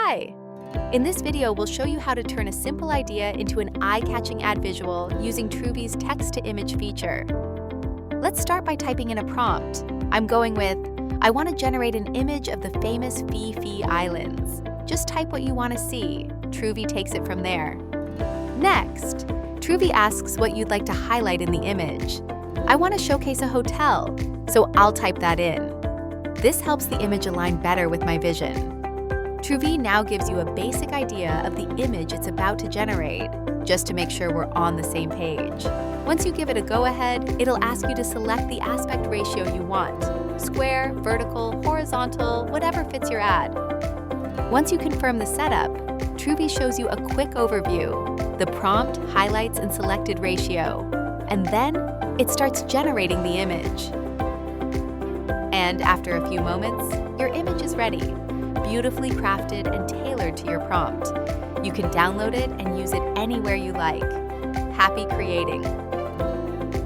Hi! In this video, we'll show you how to turn a simple idea into an eye-catching ad visual using Truvy's text-to-image feature. Let's start by typing in a prompt. I'm going with, I want to generate an image of the famous Phi Islands. Just type what you want to see. Truvy takes it from there. Next, Truvy asks what you'd like to highlight in the image. I want to showcase a hotel, so I'll type that in. This helps the image align better with my vision. Truvy now gives you a basic idea of the image it's about to generate, just to make sure we're on the same page. Once you give it a go-ahead, it'll ask you to select the aspect ratio you want: square, vertical, horizontal, whatever fits your ad. Once you confirm the setup, Truvy shows you a quick overview, the prompt, highlights, and selected ratio, and then it starts generating the image. And after a few moments, your image is ready, beautifully crafted and tailored to your prompt. You can download it and use it anywhere you like. Happy creating!